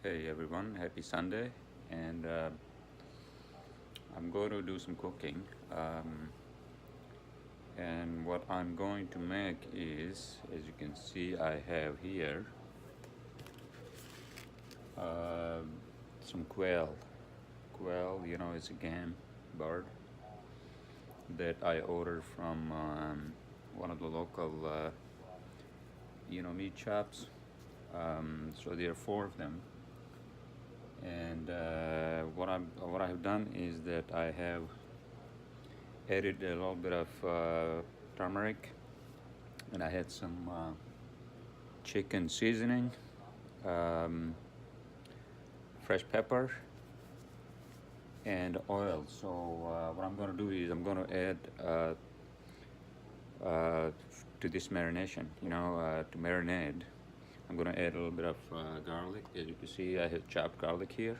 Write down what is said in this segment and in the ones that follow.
Hey everyone, happy Sunday, and I'm going to do some cooking. And what I'm going to make is, as you can see, I have here uh, some quail. Quail, it's a game bird that I ordered from one of the local, meat shops. So there are four of them, and what I have done is that I have added a little bit of turmeric, and I had some chicken seasoning, um, fresh pepper, and oil. So what I'm going to do is I'm going to add to this marination, to marinade. I'm going to add a little bit of garlic. As you can see, I have chopped garlic here.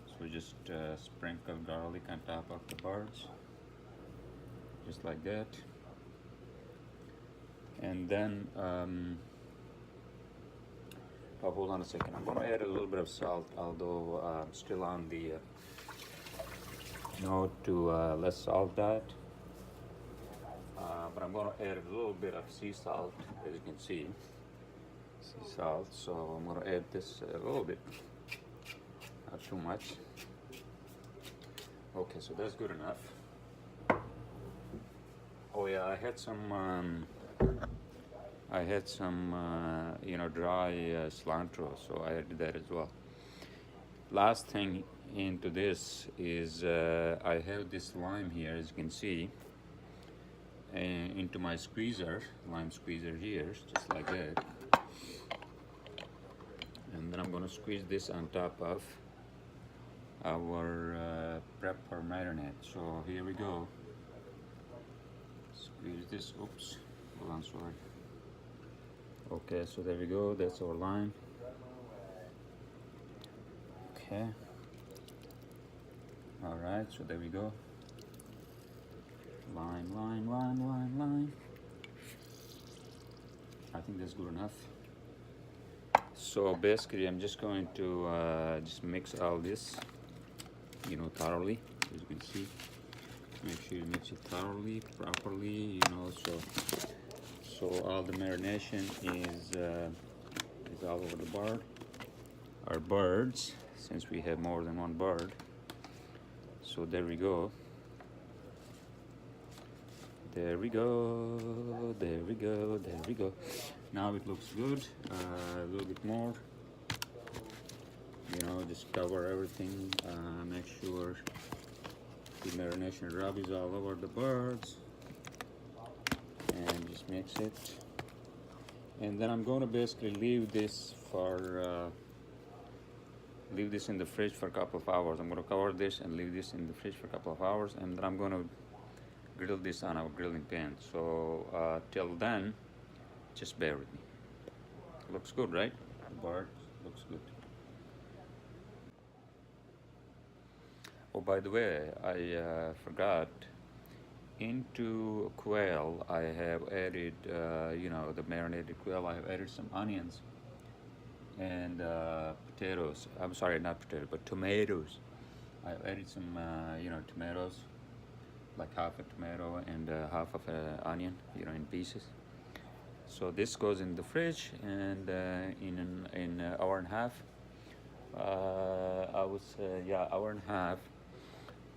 So just sprinkle garlic on top of the birds, just like that. And then hold on a second, I'm going to add a little bit of salt, although I'm still on the to less salt diet, but I'm going to add a little bit of sea salt, as you can see, sea salt. So I'm going to add this a little bit, not too much. Okay, so that's good enough. Oh yeah, I had some dry cilantro, so I added that as well. Last thing into this is I have this lime here, as you can see, into my lime squeezer here, just like that. And then I'm going to squeeze this on top of our prep for marinade. So here we go. Squeeze this. Oops, hold on, sorry. Okay, so there we go. That's our lime. Okay. All right, so there we go. Lime. I think that's good enough. So basically, I'm just going to just mix all this, thoroughly, as you can see. Make sure you mix it thoroughly, properly, so all the marination is all over the bird. Our birds, since we have more than one bird. So there we go. There we go. Now it looks good. A little bit more. Just cover everything. Make sure the marination rub is all over the birds, and just mix it. And then I'm going to basically leave this in the fridge for a couple of hours. I'm going to cover this and leave this in the fridge for a couple of hours, and then I'm going to grill this on our grilling pan. So till then, just bear with me. Looks good, right? The bird looks good. Oh, by the way, I forgot. Into quail, I have added, the marinated quail. I have added some onions and potatoes. I'm sorry, not potatoes, but tomatoes. I've added some, tomatoes, like half a tomato and half of an onion, in pieces. So this goes in the fridge, and in an hour and a half, I would say, yeah, hour and a half,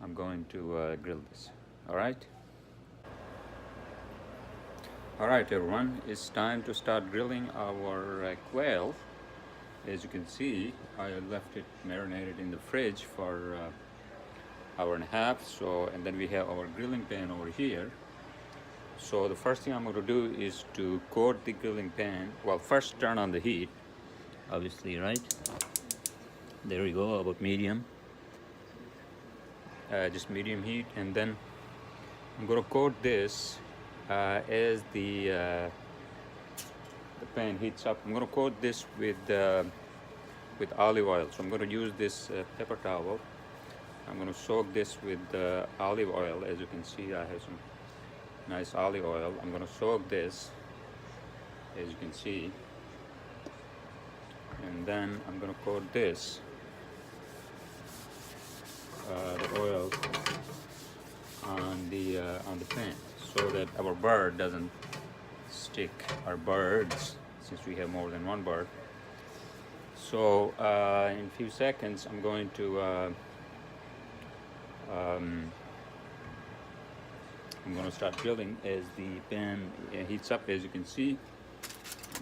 I'm going to grill this. All right, everyone, it's time to start grilling our quail. As you can see, I left it marinated in the fridge for hour and a half. So, and then we have our grilling pan over here. So the first thing I'm going to do is to coat the grilling pan. Well, first turn on the heat, obviously, right? There we go, about medium. Just medium heat, and then I'm going to coat this as the pan heats up. I'm going to coat this with olive oil. So I'm going to use this paper towel. I'm going to soak this with olive oil. As you can see, I have some nice olive oil. I'm going to soak this, as you can see, and then I'm gonna coat this the oil on the pan so that our bird doesn't stick, our birds, since we have more than one bird. So in a few seconds I'm going to I'm going to start grilling as the pan heats up. As you can see,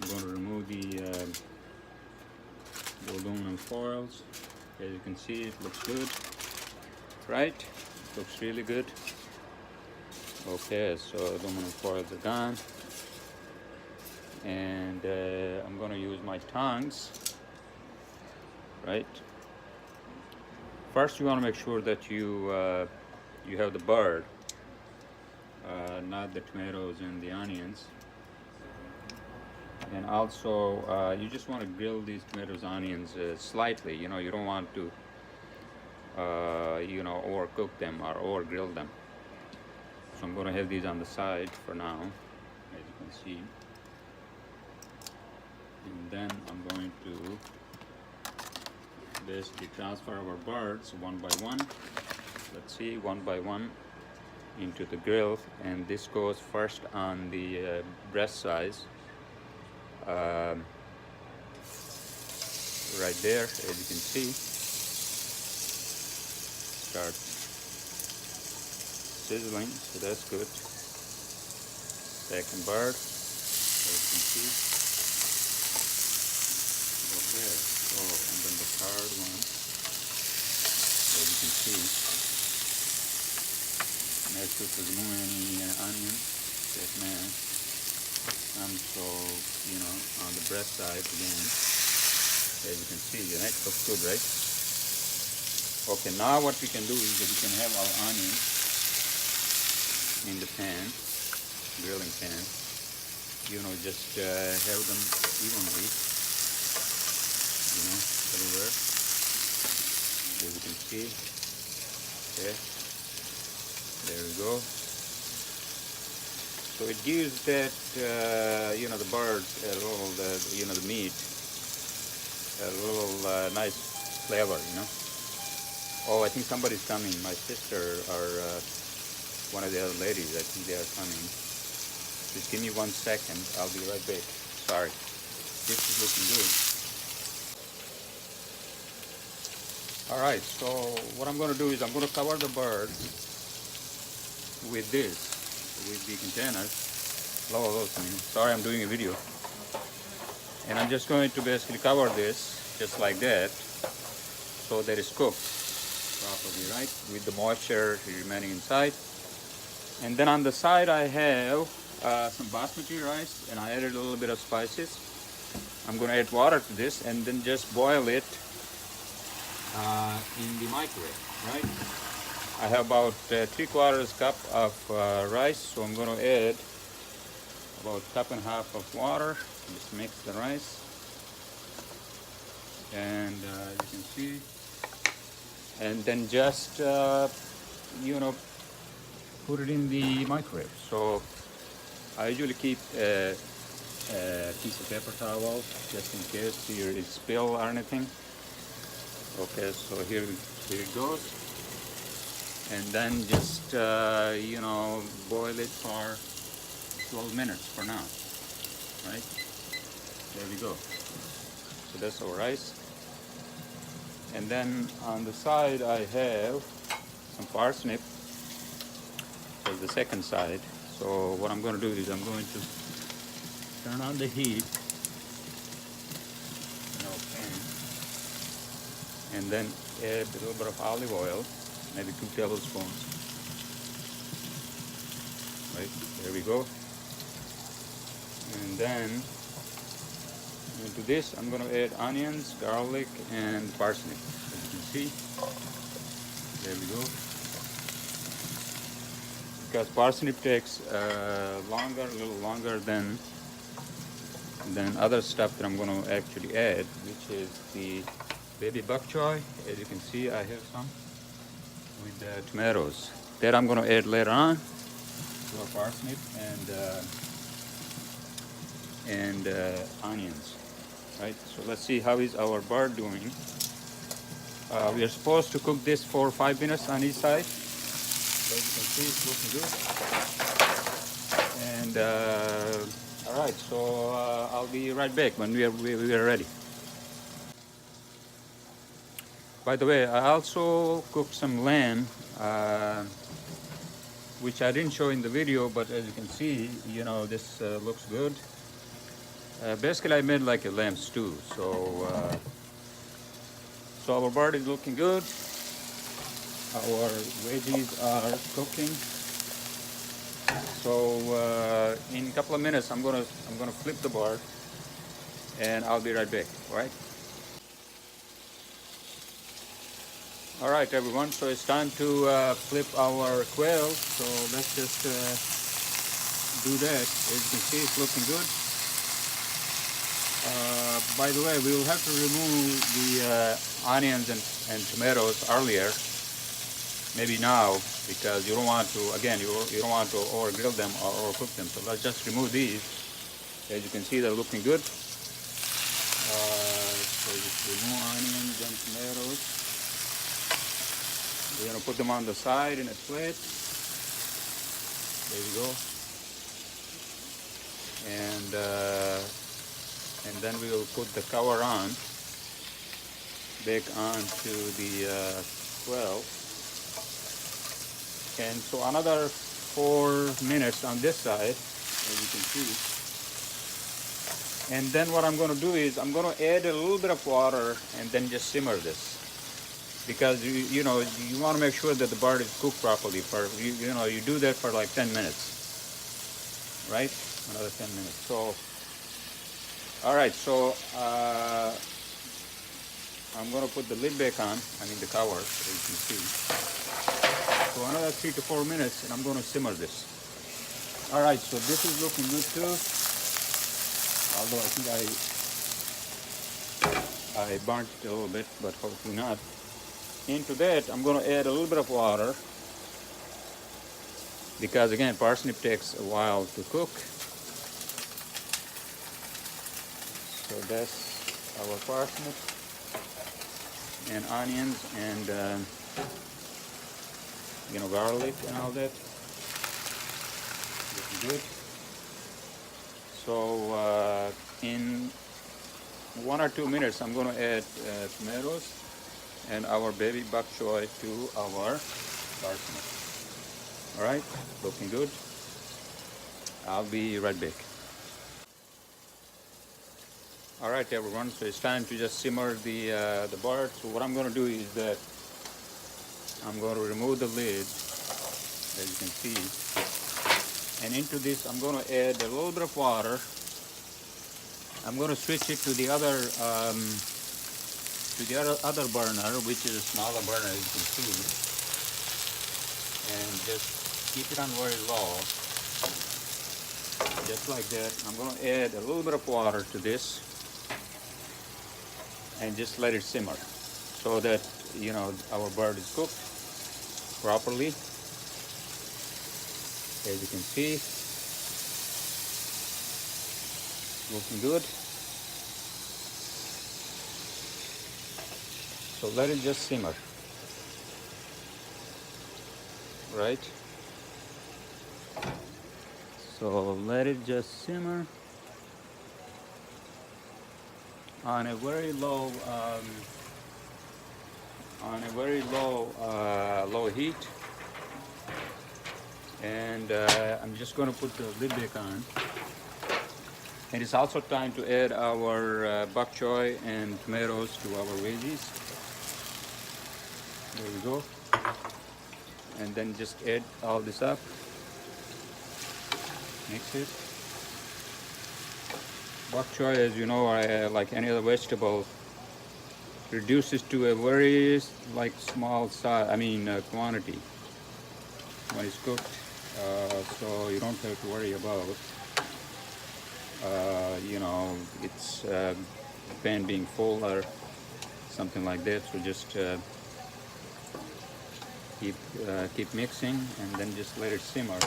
I'm going to remove the aluminum foils. As you can see, it looks good, right? It looks really good. Okay, so aluminum foils are gone, and I'm going to use my tongs, right? First, you want to make sure that you have the bird, not the tomatoes and the onions. And also, you just want to grill these tomatoes, onions slightly. You know, you don't want to, overcook them or over grill them. So I'm going to have these on the side for now, as you can see. And then I'm going to basically transfer our birds one by one. Let's see, one by one into the grill, and this goes first on the breast size, right there, as you can see. Starts sizzling, so that's good. Second bird, as you can see. Okay, so and then the third one, as you can see. Make sure to remove any onions that may come, so on the breast side again, as you can see. The neck looks good, right? Okay, now what we can do is that we can have our onions in the pan, grilling pan. Just have them evenly, everywhere, as you can see. Okay. There we go. So it gives that, the birds a little, the meat, a little nice flavor, Oh, I think somebody's coming. My sister or one of the other ladies, I think they are coming. Just give me 1 second. I'll be right back. Sorry. This is looking good. All right, so what I'm going to do is I'm going to cover the birds with the containers. Sorry, I'm doing a video. And I'm just going to basically cover this just like that, so that it's cooked properly, right? With the moisture remaining inside. And then on the side I have some basmati rice, and I added a little bit of spices. I'm going to add water to this and then just boil it in the microwave, right? I have about 3/4 cup of rice, so I'm going to add about 1.5 cups of water. Just mix the rice, and you can see, and then just put it in the microwave. So I usually keep a piece of paper towel just in case here is spill or anything. Okay, so here it goes. And then just boil it for 12 minutes for now, right? There we go. So that's our rice. And then on the side I have some parsnip for the second side. So what I'm going to do is I'm going to turn on the heat in our pan, and then add a little bit of olive oil, maybe 2 tablespoons. Right, there we go. And then into this I'm going to add onions, garlic, and parsnip. As you can see, there we go. Because parsnip takes a little longer than other stuff that I'm going to actually add, which is the baby bok choy. As you can see, I have some with the tomatoes that I'm going to add later on to our parsnip and onions. right? So let's see how is our bird doing. We are supposed to cook this for 5 minutes on each side. As you can see, it's looking good. And all right, so I'll be right back when we are ready. By the way, I also cooked some lamb, which I didn't show in the video, but as you can see, you know, this looks good. Basically, I made like a lamb stew. So our bird is looking good. Our veggies are cooking. So in a couple of minutes, I'm gonna flip the bird, and I'll be right back. All right. All right, everyone. So it's time to flip our quail. So let's just do that. As you can see, it's looking good. By the way, we will have to remove the onions and tomatoes earlier, maybe now, because you don't want to, again, you don't want to over grill them or overcook them. So let's just remove these. As you can see, they're looking good. So just remove onions and tomatoes. We're gonna put them on the side in a plate. There we go. And then we will put the cover on, back onto the quail. And so another 4 minutes on this side, as you can see. And then what I'm going to do is I'm going to add a little bit of water and then just simmer this, because you know, you want to make sure that the bird is cooked properly. For you know, you do that for like 10 minutes, right? Another 10 minutes. So all right, so I'm going to put the lid back on, I mean the cover, as you can see. So another 3 to 4 minutes, and I'm going to simmer this. All right, so this is looking good too. Although I think I burnt it a little bit, but hopefully not. Into that, I'm going to add a little bit of water, because again, parsnip takes a while to cook. So that's our parsnip and onions and you know, garlic and all that. Looking good. So in 1 or 2 minutes, I'm going to add tomatoes and our baby bok choy to our parsnip. All right, looking good. I'll be right back. All right, everyone. So it's time to just simmer the bird. So what I'm going to do is that I'm going to remove the lid, as you can see, and into this I'm going to add a little bit of water. I'm going to switch it to the other burner, which is a smaller burner, as you can see, and just keep it on very low, just like that. I'm going to add a little bit of water to this and just let it simmer, so that, you know, our bird is cooked properly. As you can see, looking good. So let it just simmer, right? So let it just simmer on a very low low heat, and I'm just going to put the lid back on. And it's also time to add our bok choy and tomatoes to our veggies. There we go. And then just add all this up, mix it. Bok choy, as you know, like any other vegetable, reduces to a very small size, quantity when it's cooked, so you don't have to worry about you know, it's pan being full or something like that. So just keep mixing, and then just let it simmer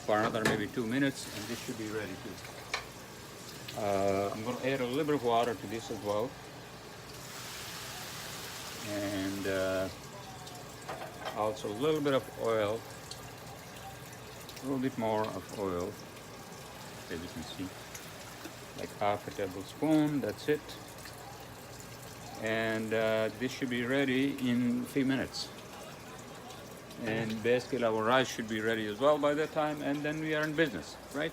for another maybe 2 minutes, and this should be ready too. I'm going to add a little bit of water to this as well, and also a little bit of oil, a little bit more of oil, as you can see, like half a tablespoon. That's it. And this should be ready in a few minutes. And basically our rice should be ready as well by that time, and then we are in business, right?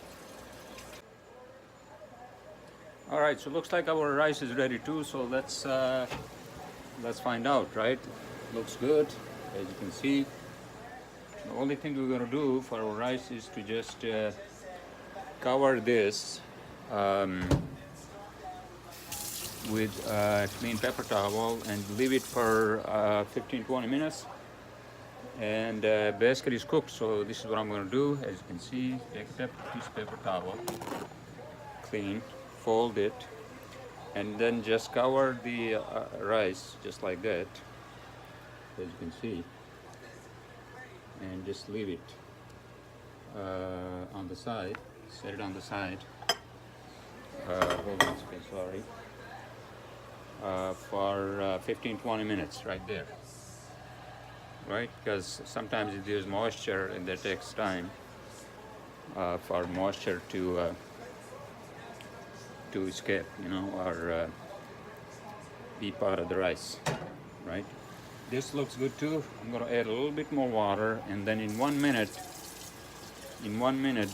All right, so looks like our rice is ready too, so let's find out, right? Looks good, as you can see. The only thing we're going to do for our rice is to just cover this with clean paper towel and leave it for 15-20 minutes, and basically it's cooked. So this is what I'm going to do. As you can see, take a piece of paper towel, clean, fold it, and then just cover the rice just like that, as you can see, and just leave it on the side. Set it on the side. Hold on a second, sorry. For 15-20 minutes right there, right? Because sometimes if there's moisture, and that takes time for moisture to escape, you know, or be part of the rice, right? This looks good too. I'm going to add a little bit more water, and then in 1 minute,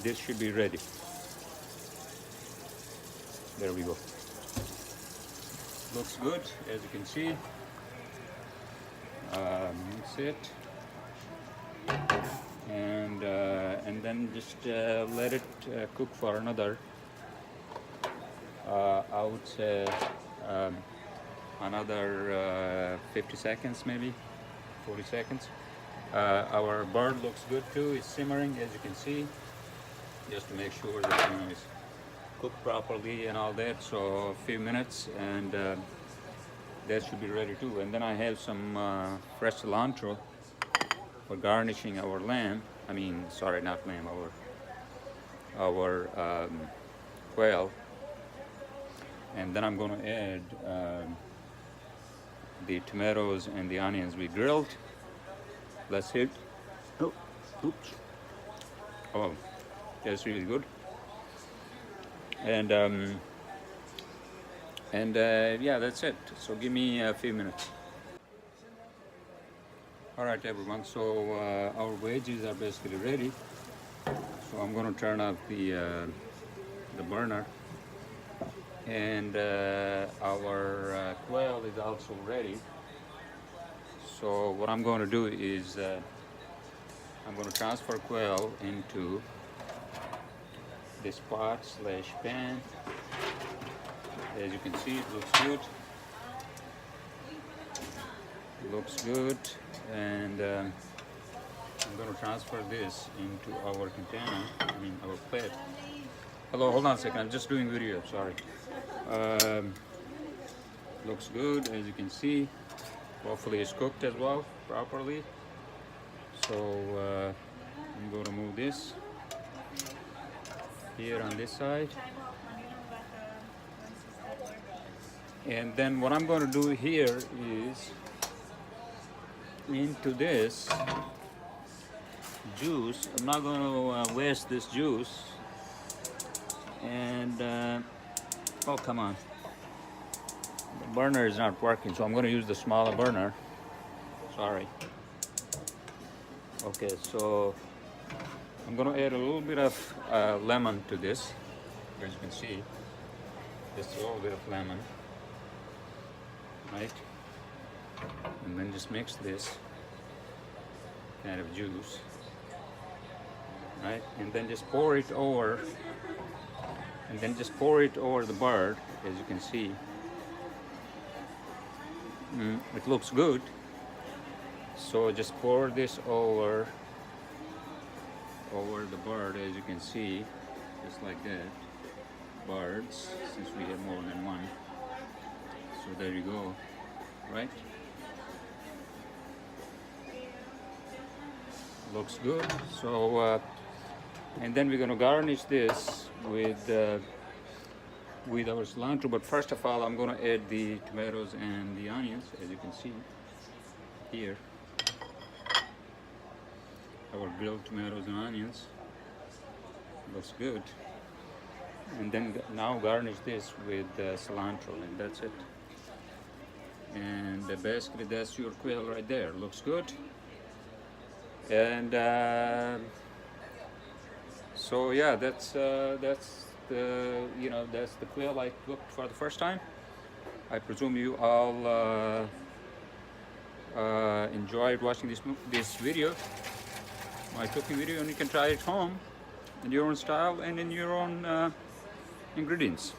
this should be ready. There we go. Looks good, as you can see. Mix it, and then just let it cook for another, I would say, another 50 seconds, maybe 40 seconds. Our bird looks good too. It's simmering, as you can see, just to make sure that, you know, it's cooked properly and all that. So a few minutes, and that should be ready too. And then I have some fresh cilantro for garnishing our lamb. I mean, sorry, not lamb, our quail. And then I'm going to add the tomatoes and the onions we grilled. Let's hit. Oh, oops. Oh, that's really good. And yeah, that's it. So give me a few minutes. All right, everyone. So our veggies are basically ready. So I'm going to turn off the burner, and our quail is also ready. So what I'm going to do is I'm going to transfer quail into this pot/pan. As you can see, it looks good. It looks good, and I'm going to transfer this into our container. I mean, our plate. Hello, hold on a second. I'm just doing video. Sorry. Looks good, as you can see. Hopefully, it's cooked as well properly. So I'm going to move this here on this side, and then what I'm going to do here is into this juice. I'm not going to waste this juice, and oh, come on, the burner is not working, so I'm going to use the smaller burner. Sorry. Okay, so I'm going to add a little bit of lemon to this, as you can see, just a little bit of lemon, right? And then just mix this kind of juice, right? And then just pour it over, the bird, as you can see. It looks good. So just pour this over the bird, as you can see, just like that. Birds, since we have more than one. So there you go, right? Looks good. So and then we're going to garnish this with with our cilantro. But first of all, I'm going to add the tomatoes and the onions, as you can see here. Our grilled tomatoes and onions. Looks good. And then now garnish this with cilantro, and that's it. And basically that's your quail right there. Looks good. And so yeah, that's the that's the quail I cooked for the first time. I presume you all enjoyed watching this video, my cooking video, and you can try it home in your own style and in your own ingredients.